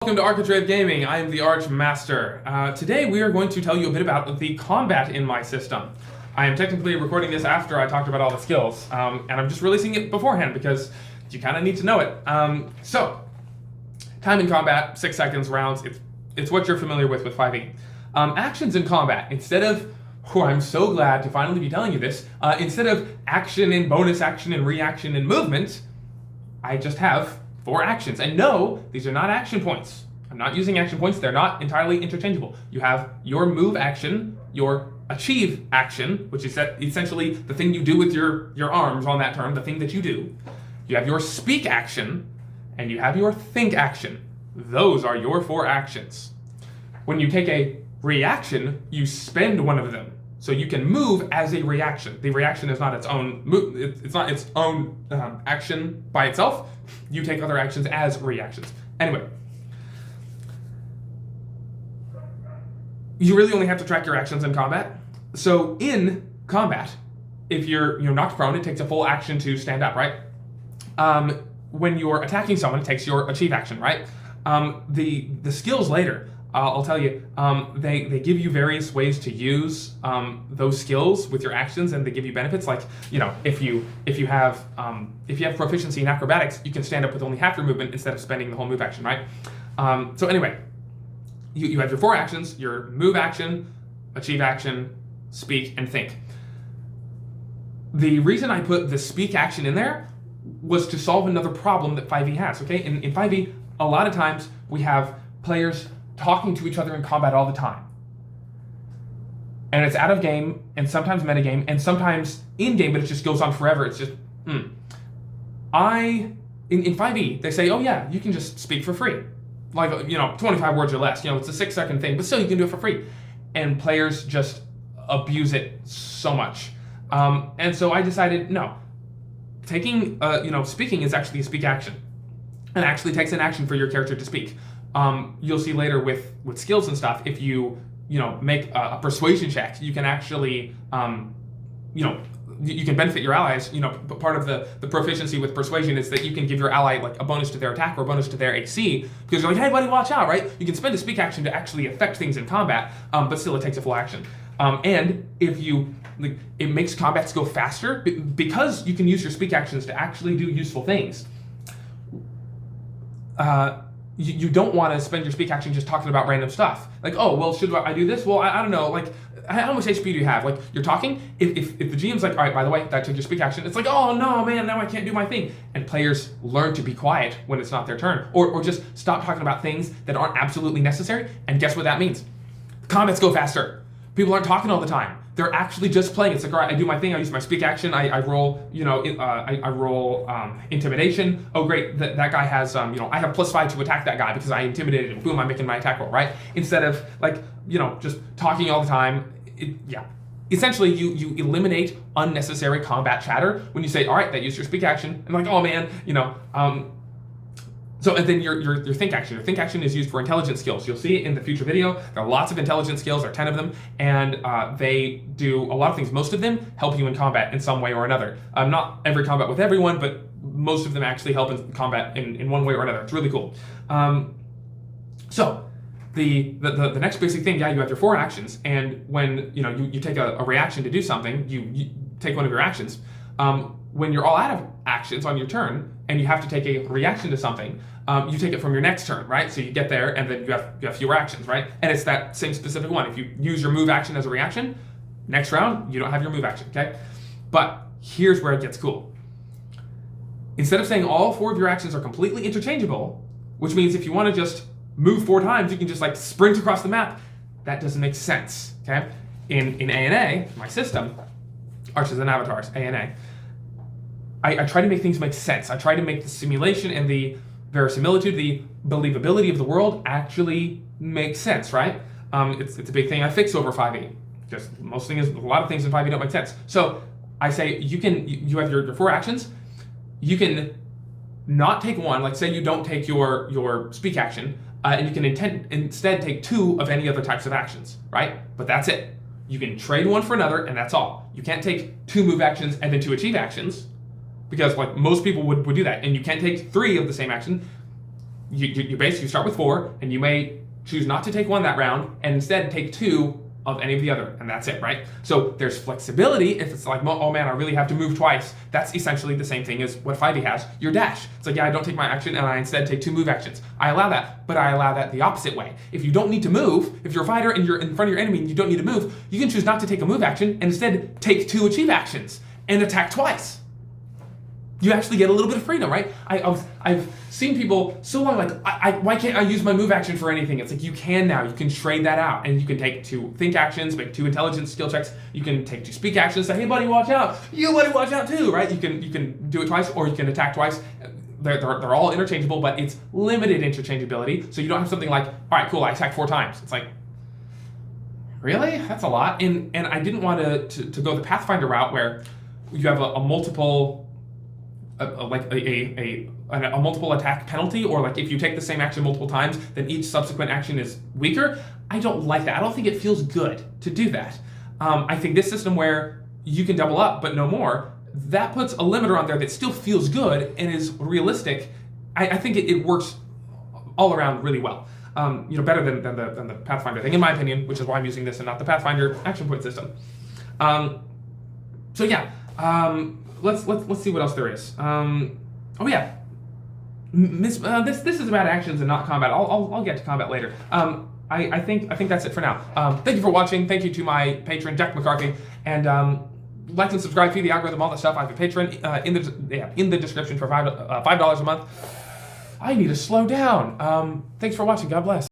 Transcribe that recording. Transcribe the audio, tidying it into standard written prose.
Welcome to Architrave Gaming. I am the Archmaster. Today we are going to tell you a bit about the combat in my system. I am technically recording this after I talked about all the skills, and I'm just releasing it beforehand because you kind of need to know it. So, time in combat, 6 seconds, rounds, it's what you're familiar with 5e. Actions in combat, instead of, I'm so glad to finally be telling you this, instead of action and bonus action and reaction and movement, I just have 4 actions. And no, these are not action points. I'm not using action points. They're not entirely interchangeable. You have your move action, your achieve action, which is essentially the thing you do with your arms on that turn, the thing that you do. You have your speak action, and you have your think action. Those are your 4 actions. When you take a reaction, you spend one of them. So you can move as a reaction. The reaction is not its own move. It's not its own action by itself. You take other actions as reactions. Anyway, you really only have to track your actions in combat. So in combat, if you're knocked prone, it takes a full action to stand up, right? When you're attacking someone, it takes your achieve action, right? The skills later, I'll tell you, they give you various ways to use those skills with your actions, and they give you benefits. Like, if you have proficiency in acrobatics, you can stand up with only half your movement instead of spending the whole move action, right? So anyway, you have your 4 actions: your move action, achieve action, speak, and think. The reason I put the speak action in there was to solve another problem that 5e has. Okay, in 5e, a lot of times we have players talking to each other in combat all the time. And it's out of game, and sometimes metagame, and sometimes in-game, but it just goes on forever. It's just, In 5e, they say, oh yeah, you can just speak for free. Like, 25 words or less. It's a 6-second thing, but still you can do it for free. And players just abuse it so much. And so I decided, no. Taking, speaking is actually a speak action. It actually takes an action for your character to speak. You'll see later with skills and stuff, if you make a persuasion check, you can actually, you can benefit your allies. Part of the proficiency with persuasion is that you can give your ally like a bonus to their attack or a bonus to their AC, because you're like, hey buddy, watch out, right? You can spend a speak action to actually affect things in combat, but still it takes a full action. And if it makes combats go faster because you can use your speak actions to actually do useful things. You don't want to spend your speak action just talking about random stuff. Like, oh, well, should I do this? Well, I don't know. Like, how much HP do you have? Like, you're talking. If the GM's like, all right, by the way, that took your speak action. It's like, oh, no, man, now I can't do my thing. And players learn to be quiet when it's not their turn. Or just stop talking about things that aren't absolutely necessary. And guess what that means? Combats go faster. People aren't talking all the time. They're actually just playing. It's like, all right, I do my thing. I use my speak action. I roll, I roll intimidation. Oh, great, that guy has, I have +5 to attack that guy because I intimidated him. Boom, I'm making my attack roll, right? Instead of just talking all the time. Essentially, you eliminate unnecessary combat chatter when you say, all right, that used your speak action. And like, oh man, So, and then your think action. Your think action is used for intelligence skills. You'll see it in the future video. There are lots of intelligence skills, there are 10 of them, and they do a lot of things. Most of them help you in combat in some way or another. Not every combat with everyone, but most of them actually help in combat in one way or another. It's really cool. So, the next basic thing, you have your 4 actions, and when you take a reaction to do something, you take one of your actions. When you're all out of actions on your turn, and you have to take a reaction to something, you take it from your next turn, right? So you get there, and then you have fewer actions, right? And it's that same specific one. If you use your move action as a reaction, next round, you don't have your move action, okay? But here's where it gets cool. Instead of saying all 4 of your actions are completely interchangeable, which means if you want to just move 4 times, you can just like sprint across the map, that doesn't make sense, okay? In ANA, my system, Archers and Avatars, ANA, I try to make things make sense. I try to make the simulation and the verisimilitude, the believability of the world actually make sense, right? It's a big thing I fix over 5e. Just a lot of things in 5e don't make sense. So I say you have your 4 actions. You can not take one, like say you don't take your speak action, and you can instead take 2 of any other types of actions, right? But that's it. You can trade one for another, and that's all. You can't take 2 move actions and then 2 achieve actions, because like most people would do that, and you can't take 3 of the same action. you basically start with 4, and you may choose not to take 1 that round, and instead take 2 of any of the other, and that's it, right? So there's flexibility if it's like, oh man, I really have to move twice. That's essentially the same thing as what 5e has, your dash. It's like, yeah, I don't take my action, and I instead take 2 move actions. I allow that, but I allow that the opposite way. If you don't need to move, if you're a fighter and you're in front of your enemy and you don't need to move, you can choose not to take a move action and instead take 2 achieve actions and attack twice. You actually get a little bit of freedom, right? I've seen people so long like, why can't I use my move action for anything? It's like, you can now. You can trade that out, and you can take 2 think actions, make 2 intelligence skill checks. You can take 2 speak actions, say, hey buddy, watch out. You buddy, watch out too, right? You can do it twice, or you can attack twice. They're all interchangeable, but it's limited interchangeability. So you don't have something like, all right, cool, I attacked 4 times. It's like, really? That's a lot. And I didn't want to go the Pathfinder route where you have a multiple. Like a multiple attack penalty, or like if you take the same action multiple times, then each subsequent action is weaker. I don't like that. I don't think it feels good to do that. I think this system where you can double up but no more, that puts a limiter on there that still feels good and is realistic. I think it works all around really well. Better than the Pathfinder thing, in my opinion, which is why I'm using this and not the Pathfinder action point system. So yeah. Let's see what else there is. Oh yeah, this is about actions and not combat. I'll get to combat later. I think that's it for now. Thank you for watching. Thank you to my patron Jack McCarthy, and like and subscribe, feed the algorithm, all that stuff. I have a patron in the description for $5 a month. I need to slow down. Thanks for watching. God bless.